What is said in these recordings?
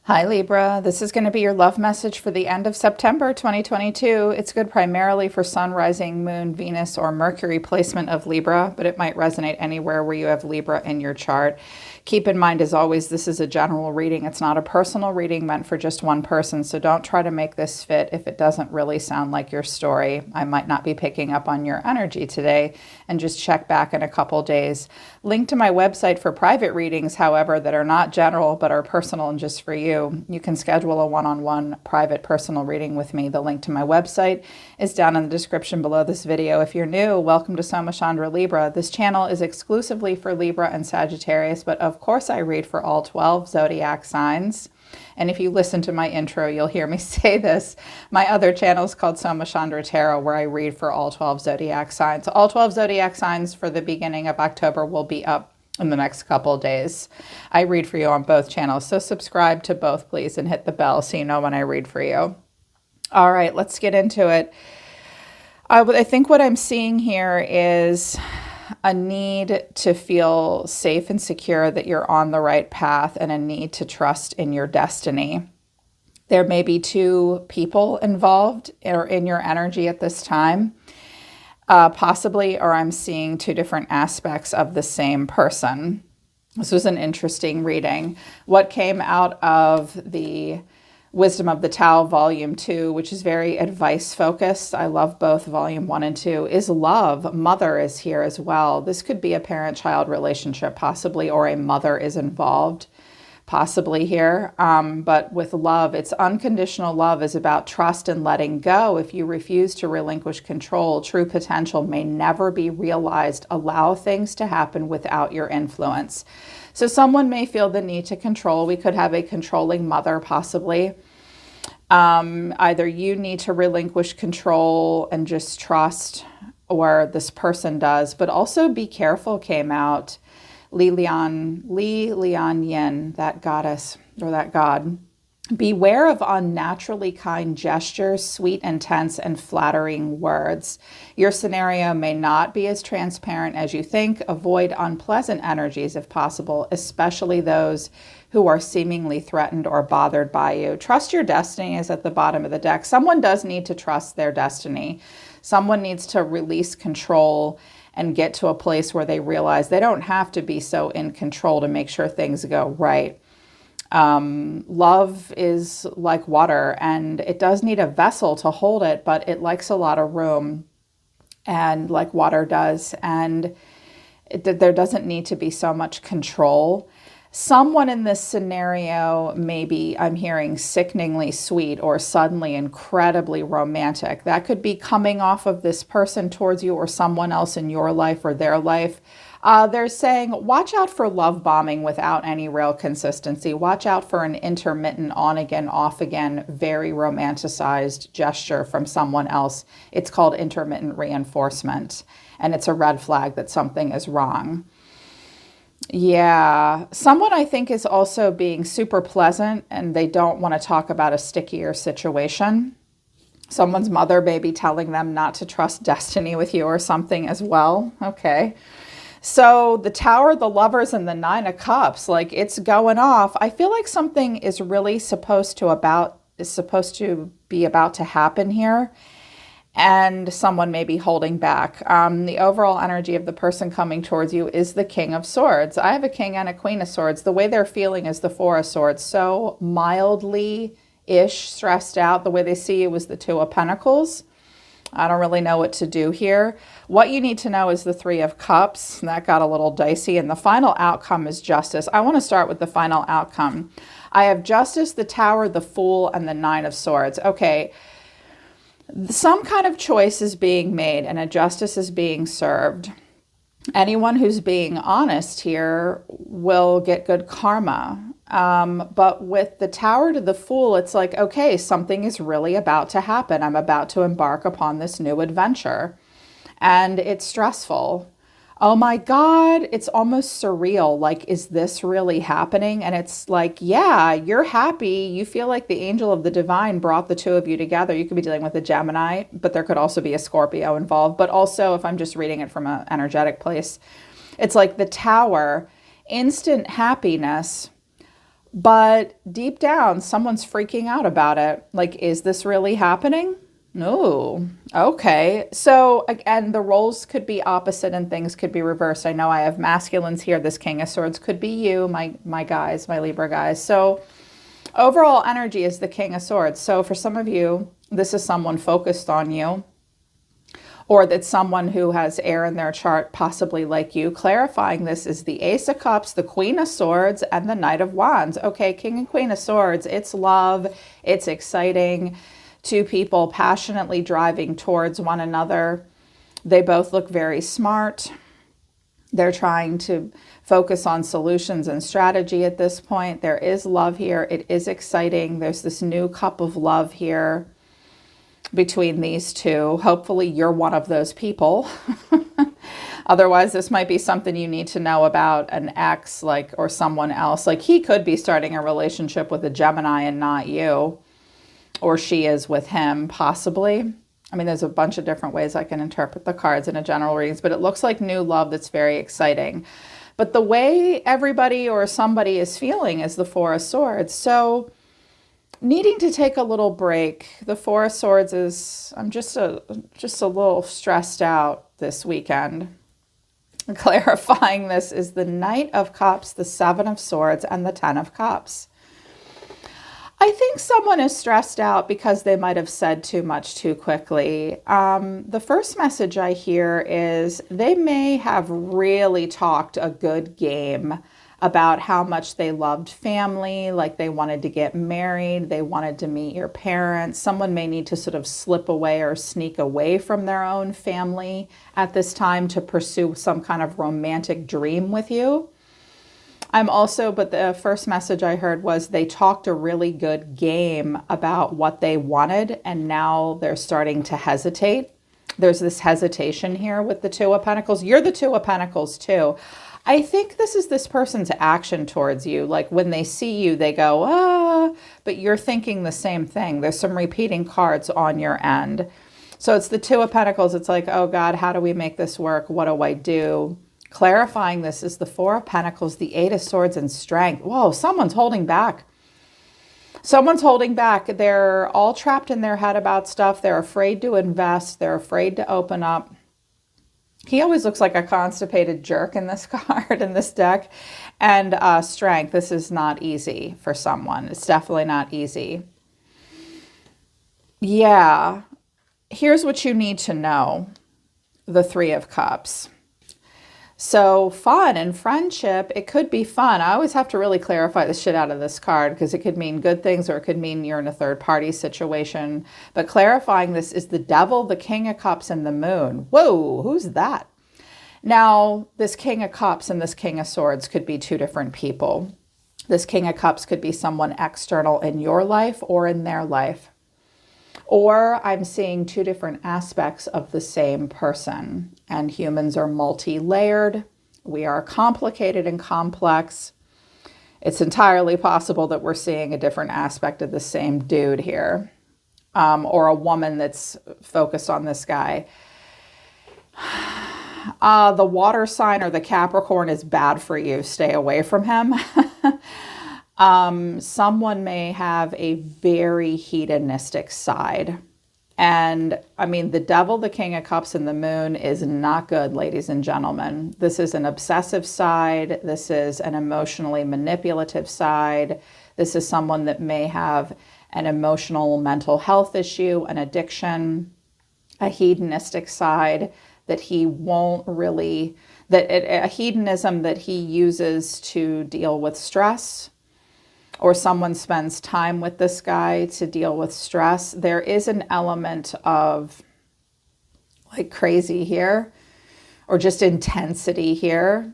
Hi Libra, this is going to be your love message for the end of September 2022. It's good primarily for Sun, Rising, Moon, Venus, or Mercury placement of Libra, but it might resonate anywhere where you have Libra in your chart. Keep in mind, as always, this is a general reading. It's not a personal reading meant for just one person, so don't try to make this fit if it doesn't really sound like your story. I might not be picking up on your energy today, and just check back in a couple days. Link to my website for private readings, however, that are not general but are personal and just for you. You can schedule a one-on-one private personal reading with me. The link to my website is down in the description below this video. If you're new, welcome to Soma Chandra Libra. This channel is exclusively for Libra and Sagittarius, but of course I read for all 12 zodiac signs. And if you listen to my intro, you'll hear me say this. My other channel is called Soma Chandra Tarot, where I read for all 12 zodiac signs. All 12 zodiac signs for the beginning of October will be up in the next couple of days. I read for you on both channels, so subscribe to both, please, and hit the bell so you know when I read for you. All right, let's get into it. I think what I'm seeing here is a need to feel safe and secure that you're on the right path, and a need to trust in your destiny. There may be two people involved or in your energy at this time. Possibly, or I'm seeing two different aspects of the same person. This was an interesting reading. What came out of the Wisdom of the Tao, Volume 2, which is very advice-focused. I love both Volume 1 and 2, is love. Mother is here as well. This could be a parent-child relationship, possibly, or a mother is involved, possibly here. But with love, it's unconditional love is about trust and letting go. If you refuse to relinquish control, true potential may never be realized. Allow things to happen without your influence. So someone may feel the need to control. We could have a controlling mother, possibly. Either you need to relinquish control and just trust, or this person does. But also be careful came out. Li Lian Yin, that goddess or that god. Beware of unnaturally kind gestures, sweet, intense, and flattering words. Your scenario may not be as transparent as you think. Avoid unpleasant energies if possible, especially those who are seemingly threatened or bothered by you. Trust your destiny is at the bottom of the deck. Someone does need to trust their destiny. Someone needs to release control and get to a place where they realize they don't have to be so in control to make sure things go right. Love is like water, and it does need a vessel to hold it, but it likes a lot of room, and like water does, and there doesn't need to be so much control. Someone in this scenario, maybe I'm hearing sickeningly sweet or suddenly incredibly romantic. That could be coming off of this person towards you or someone else in your life or their life. They're saying, watch out for love bombing without any real consistency. Watch out for an intermittent on again, off again, very romanticized gesture from someone else. It's called intermittent reinforcement, and it's a red flag that something is wrong. Yeah, someone I think is also being super pleasant and they don't want to talk about a stickier situation. Someone's mother may be telling them not to trust destiny with you or something as well. Okay. So the Tower, the Lovers, and the Nine of Cups, like it's going off. I feel like something is really supposed to be about to happen here. And someone may be holding back. The overall energy of the person coming towards you is the King of Swords. I have a King and a Queen of Swords. The way they're feeling is the Four of Swords. So mildly-ish stressed out. The way they see you is the Two of Pentacles. I don't really know what to do here. What you need to know is the Three of Cups. That got a little dicey. And the final outcome is Justice. I want to start with the final outcome. I have Justice, the Tower, the Fool, and the Nine of Swords. Okay. Some kind of choice is being made and a justice is being served. Anyone who's being honest here will get good karma. But with the Tower to the Fool, it's like, okay, something is really about to happen. I'm about to embark upon this new adventure. And it's stressful. Oh my God, it's almost surreal. Like, is this really happening? And it's like, yeah, you're happy. You feel like the angel of the divine brought the two of you together. You could be dealing with a Gemini, but there could also be a Scorpio involved. But also, if I'm just reading it from an energetic place, it's like the Tower, instant happiness, But deep down, someone's freaking out about it. Like, is this really happening? No. Okay. So again, the roles could be opposite and things could be reversed. I know I have masculines here. This King of Swords could be you, my guys, my Libra guys. So overall energy is the King of Swords. So for some of you, this is someone focused on you, or that's someone who has air in their chart, possibly like you. Clarifying this is the Ace of Cups, the Queen of Swords, and the Knight of Wands. Okay, King and Queen of Swords, it's love, it's exciting. Two people passionately driving towards one another. They both look very smart. They're trying to focus on solutions and strategy at this point. There is love here. It is exciting. There's this new cup of love here between these two. Hopefully you're one of those people. Otherwise, this might be something you need to know about an ex, like, or someone else. Like, he could be starting a relationship with a Gemini and not you, or she is with him, possibly. I mean, there's a bunch of different ways I can interpret the cards in a general readings, but it looks like new love that's very exciting. But the way everybody or somebody is feeling is the Four of Swords. So needing to take a little break. The Four of Swords is, I'm just a little stressed out this weekend. Clarifying this is the Knight of Cups, the Seven of Swords, and the Ten of Cups. I think someone is stressed out because they might have said too much too quickly. The first message I hear is they may have really talked a good game about how much they loved family, like they wanted to get married, they wanted to meet your parents. Someone may need to sort of slip away or sneak away from their own family at this time to pursue some kind of romantic dream with you. But the first message I heard was they talked a really good game about what they wanted, and now they're starting to hesitate. There's this hesitation here with the Two of Pentacles. You're the Two of Pentacles too. I think this is this person's action towards you. Like when they see you, they go, ah, but you're thinking the same thing. There's some repeating cards on your end. So it's the Two of Pentacles. It's like, oh God, how do we make this work? What do I do? Clarifying this is the Four of Pentacles, the Eight of Swords, and Strength. Whoa, someone's holding back. Someone's holding back. They're all trapped in their head about stuff. They're afraid to invest. They're afraid to open up. He always looks like a constipated jerk in this card, in this deck. And Strength, this is not easy for someone. It's definitely not easy. Yeah. Here's what you need to know. The Three of Cups. So fun and friendship, it could be fun. I always have to really clarify the shit out of this card because it could mean good things or it could mean you're in a third party situation. But clarifying this is the Devil, the King of Cups, and the Moon. Whoa, who's that? Now, this King of Cups and this King of Swords could be two different people. This King of Cups could be someone external in your life or in their life. Or I'm seeing two different aspects of the same person. And humans are multi-layered. We are complicated and complex. It's entirely possible that we're seeing a different aspect of the same dude here. Or a woman that's focused on this guy. The water sign or the Capricorn is bad for you. Stay away from him. Someone may have a very hedonistic side. And I mean, the Devil, the King of Cups, and the Moon is not good, ladies and gentlemen. This is an obsessive side. This is an emotionally manipulative side. This is someone that may have an emotional mental health issue, an addiction, a hedonistic side that he won't really, a hedonism that he uses to deal with stress. Or someone spends time with this guy to deal with stress. There is an element of like crazy here or just intensity here.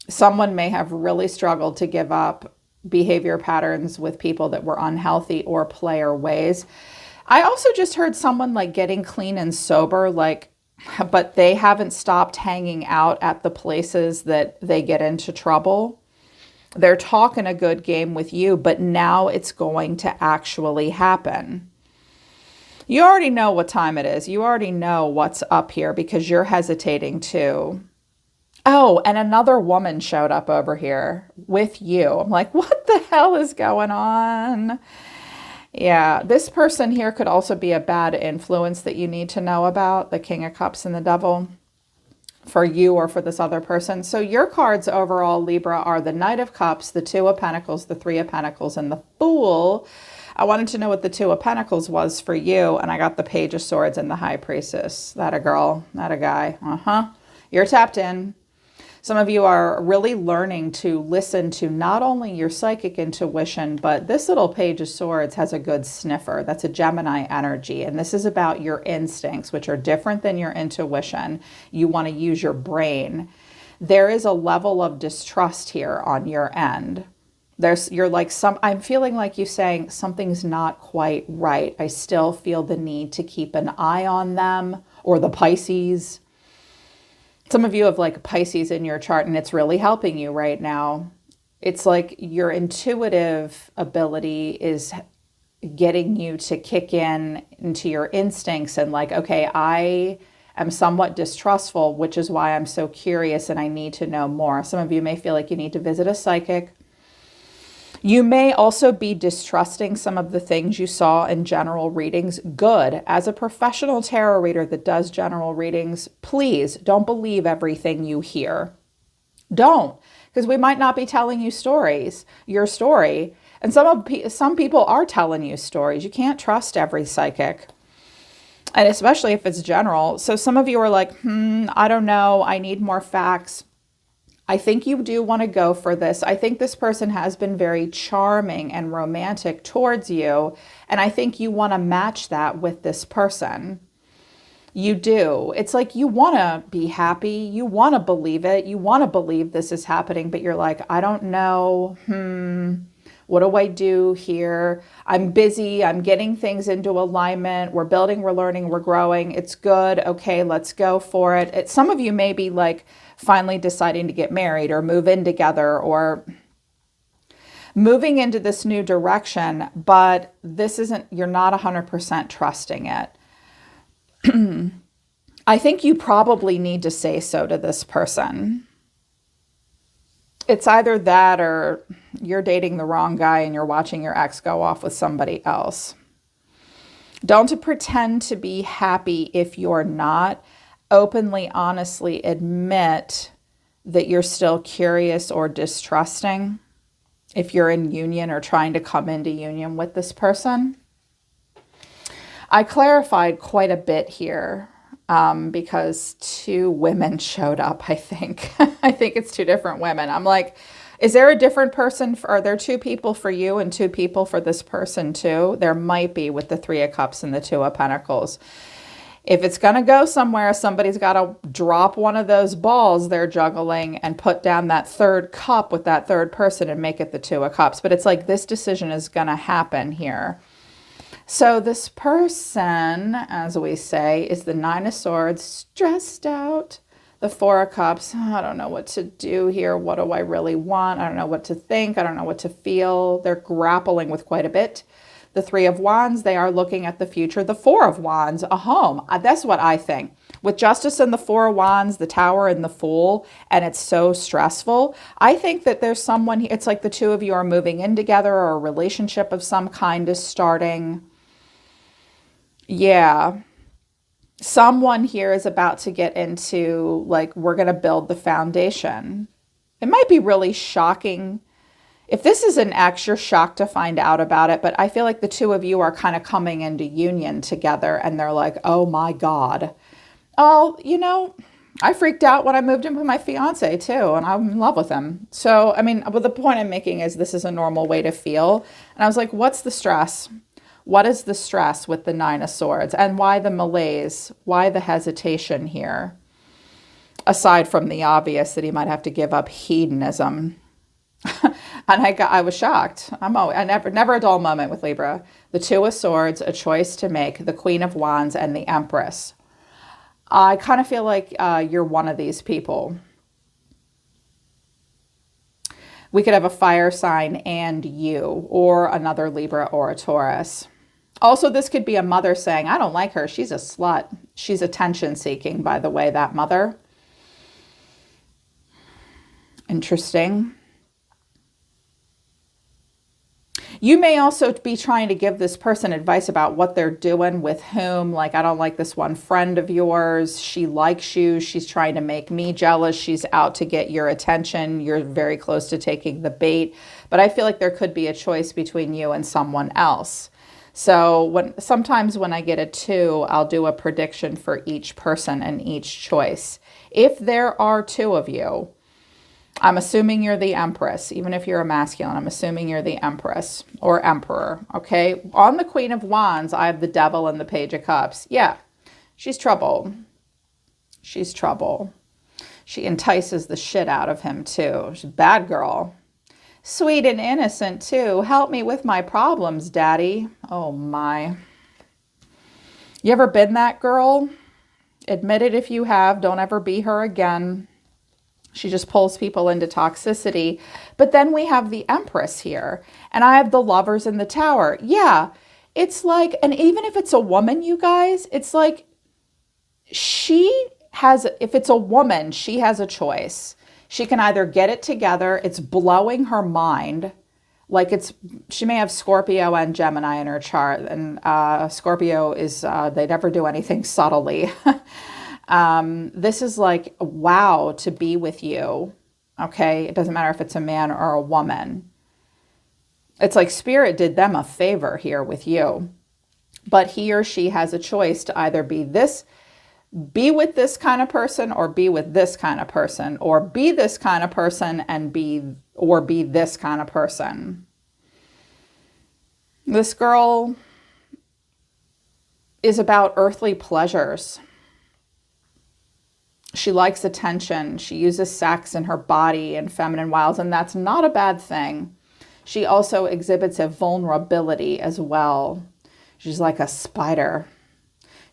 Someone may have really struggled to give up behavior patterns with people that were unhealthy or player ways. I also just heard someone like getting clean and sober, but they haven't stopped hanging out at the places that they get into trouble. They're talking a good game with you, but now it's going to actually happen. You already know what time it is. You already know what's up here because you're hesitating too. Oh, and another woman showed up over here with you. I'm like, what the hell is going on? Yeah, this person here could also be a bad influence that you need to know about, the King of Cups and the Devil, for you or for this other person. So your cards overall, Libra, are the Knight of Cups, the Two of Pentacles, the Three of Pentacles, and the Fool. I wanted to know what the Two of Pentacles was for you, and I got the Page of Swords and the High Priestess. That a girl, not a guy. You're tapped in. Some of you are really learning to listen to not only your psychic intuition, but this little Page of Swords has a good sniffer. That's a Gemini energy. And this is about your instincts, which are different than your intuition. You want to use your brain. There is a level of distrust here on your end. I'm feeling like you saying something's not quite right. I still feel the need to keep an eye on them, or the Pisces. Some of you have like Pisces in your chart and it's really helping you right now. It's like your intuitive ability is getting you to kick into your instincts and like, okay, I am somewhat distrustful, which is why I'm so curious and I need to know more. Some of you may feel like you need to visit a psychic. You may also be distrusting some of the things you saw in general readings. Good. As a professional tarot reader that does general readings, please don't believe everything you hear. Don't, because we might not be telling you your story. And some people are telling you stories. You can't trust every psychic. And especially if it's general. So some of you are like, I don't know. I need more facts. I think you do want to go for this. I think this person has been very charming and romantic towards you. And I think you want to match that with this person. You do. It's like you want to be happy. You want to believe it. You want to believe this is happening, but you're like, I don't know. What do I do here? I'm busy. I'm getting things into alignment. We're building, we're learning, we're growing. It's good. Okay, let's go for it. Some of you may be like finally deciding to get married or move in together or moving into this new direction, but you're not 100% trusting it. I think you probably need to say so to this person. It's either that or you're dating the wrong guy and you're watching your ex go off with somebody else. Don't pretend to be happy if you're not. Openly, honestly admit that you're still curious or distrusting if you're in union or trying to come into union with this person. I clarified quite a bit here. Because two women showed up, I think. I think it's two different women. I'm like, is there a different person? Are there two people for you and two people for this person too? There might be with the Three of Cups and the Two of Pentacles. If it's going to go somewhere, somebody's got to drop one of those balls they're juggling and put down that third cup with that third person and make it the Two of Cups. But it's like this decision is going to happen here. So this person, as we say, is the Nine of Swords, stressed out. The Four of Cups, I don't know what to do here. What do I really want? I don't know what to think. I don't know what to feel. They're grappling with quite a bit. The Three of Wands, they are looking at the future. The Four of Wands, a home. That's what I think. With Justice and the Four of Wands, the Tower and the Fool, and it's so stressful. I think that there's someone, it's like the two of you are moving in together or a relationship of some kind is starting. Yeah. Someone here is about to get into, like, we're going to build the foundation. It might be really shocking. If this is an ex, you're shocked to find out about it, but I feel like the two of you are kind of coming into union together and they're like, oh my God. Oh, I freaked out when I moved in with my fiance too, and I'm in love with him. So, I mean, but the point I'm making is this is a normal way to feel. And I was like, what's the stress? What is the stress with the Nine of Swords? And why the malaise? Why the hesitation here? Aside from the obvious that he might have to give up hedonism. And I was shocked. I never a dull moment with Libra. The Two of Swords, a choice to make, the Queen of Wands, and the Empress. I kind of feel like you're one of these people. We could have a fire sign and you, or another Libra or a Taurus. Also, this could be a mother saying, I don't like her. She's a slut. She's attention seeking, by the way, that mother. Interesting. You may also be trying to give this person advice about what they're doing with whom. Like, I don't like this one friend of yours. She likes you. She's trying to make me jealous. She's out to get your attention. You're very close to taking the bait. But I feel like there could be a choice between you and someone else. So sometimes when I get a 2, I'll do a prediction for each person and each choice. If there are 2 of you, I'm assuming you're the Empress. Even if you're a masculine, I'm assuming you're the Empress or Emperor, okay? On the Queen of Wands, I have the Devil and the Page of Cups. Yeah, she's trouble. She's trouble. She entices the shit out of him, too. She's a bad girl. Sweet and innocent, too. Help me with my problems, Daddy. Oh, my. You ever been that girl? Admit it if you have. Don't ever be her again. She just pulls people into toxicity. But then we have the Empress here. And I have the Lovers in the Tower. Yeah, it's like, and even if it's a woman, you guys, it's like if it's a woman, she has a choice. She can either get it together. It's blowing her mind. Like she may have Scorpio and Gemini in her chart. And Scorpio is, they never do anything subtly. This is like, wow, to be with you. Okay. It doesn't matter if it's a man or a woman. It's like Spirit did them a favor here with you, but he or she has a choice to either be with this kind of person or be with this kind of person, or be this kind of person and be this kind of person. This girl is about earthly pleasures. She likes attention. She uses sex in her body and feminine wiles, and that's not a bad thing. She also exhibits a vulnerability as well. She's like a spider.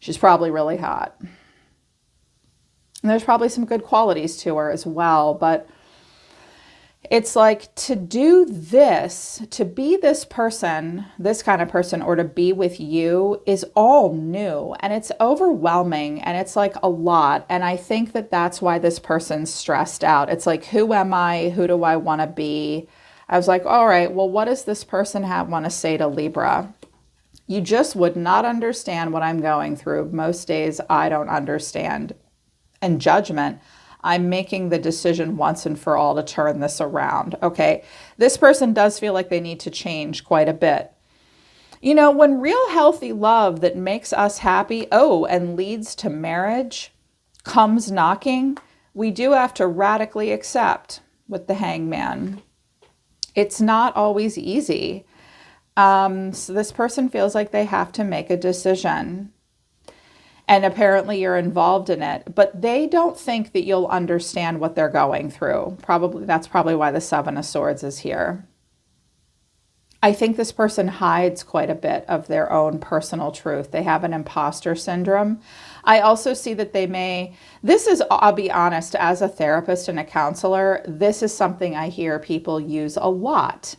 She's probably really hot. And there's probably some good qualities to her as well, but it's like to do this, to be this person, this kind of person, or to be with you is all new and it's overwhelming and it's like a lot. And I think that that's why this person's stressed out. It's like, who am I? Who do I want to be? I was like, all right, well, what does this person want to say to Libra? You just would not understand what I'm going through. Most days I don't understand. And judgment, I'm making the decision once and for all to turn this around. Okay, this person does feel like they need to change quite a bit. You know, when real healthy love that makes us happy, and leads to marriage comes knocking, we do have to radically accept with the Hangman. It's not always easy. So this person feels like they have to make a decision. And apparently you're involved in it, but they don't think that you'll understand what they're going through. That's probably why the 7 of Swords is here. I think this person hides quite a bit of their own personal truth. They have an imposter syndrome. I also see that I'll be honest, as a therapist and a counselor, this is something I hear people use a lot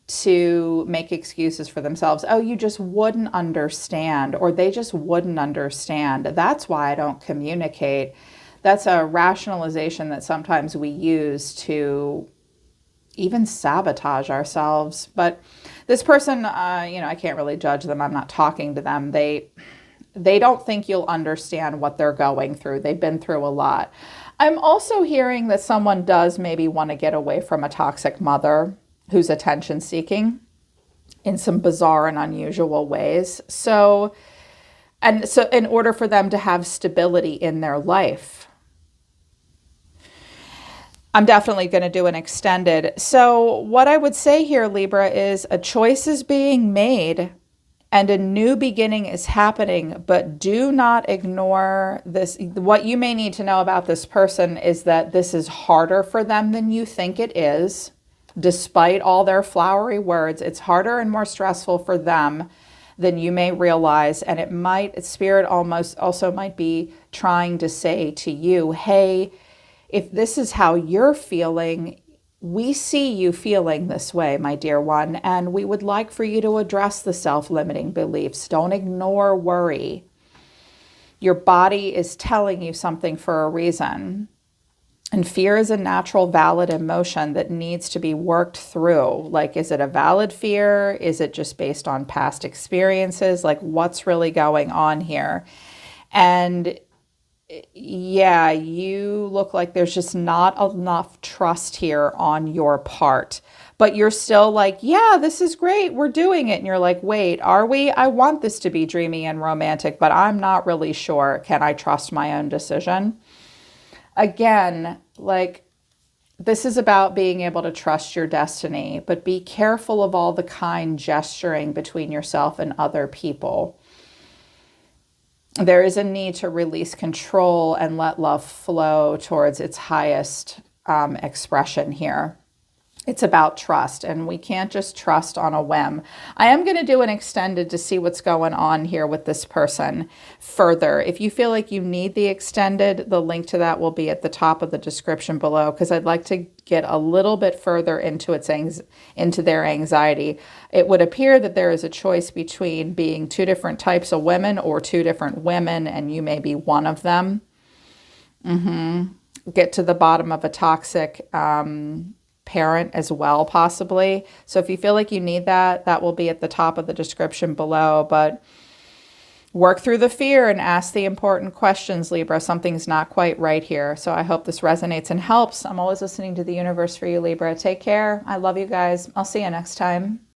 to make excuses for themselves. Oh, you just wouldn't understand, or they just wouldn't understand. That's why I don't communicate. That's a rationalization that sometimes we use to even sabotage ourselves. But this person, I can't really judge them. I'm not talking to them. They don't think you'll understand what they're going through. They've been through a lot. I'm also hearing that someone does maybe want to get away from a toxic mother who's attention seeking in some bizarre and unusual ways. So in order for them to have stability in their life, I'm definitely going to do an extended. So what I would say here, Libra, is a choice is being made and a new beginning is happening, but do not ignore this. What you may need to know about this person is that this is harder for them than you think it is. Despite all their flowery words, it's harder and more stressful for them than you may realize. And Spirit almost also might be trying to say to you, hey, if this is how you're feeling, we see you feeling this way, my dear one, and we would like for you to address the self-limiting beliefs. Don't ignore worry. Your body is telling you something for a reason. And fear is a natural, valid emotion that needs to be worked through. Like, is it a valid fear? Is it just based on past experiences? Like, what's really going on here? And yeah, you look like there's just not enough trust here on your part. But you're still like, yeah, this is great. We're doing it. And you're like, wait, are we? I want this to be dreamy and romantic, but I'm not really sure. Can I trust my own decision? Again, like, this is about being able to trust your destiny, but be careful of all the kind gesturing between yourself and other people. There is a need to release control and let love flow towards its highest expression here. It's about trust, and we can't just trust on a whim. I am going to do an extended to see what's going on here with this person further. If you feel like you need the extended, the link to that will be at the top of the description below, because I'd like to get a little bit further into into their anxiety. It would appear that there is a choice between being two different types of women or two different women, and you may be one of them. Get to the bottom of a toxic parent as well, possibly. So if you feel like you need that, that will be at the top of the description below. But work through the fear and ask the important questions, Libra. Something's not quite right here. So I hope this resonates and helps. I'm always listening to the universe for you, Libra. Take care. I love you guys. I'll see you next time.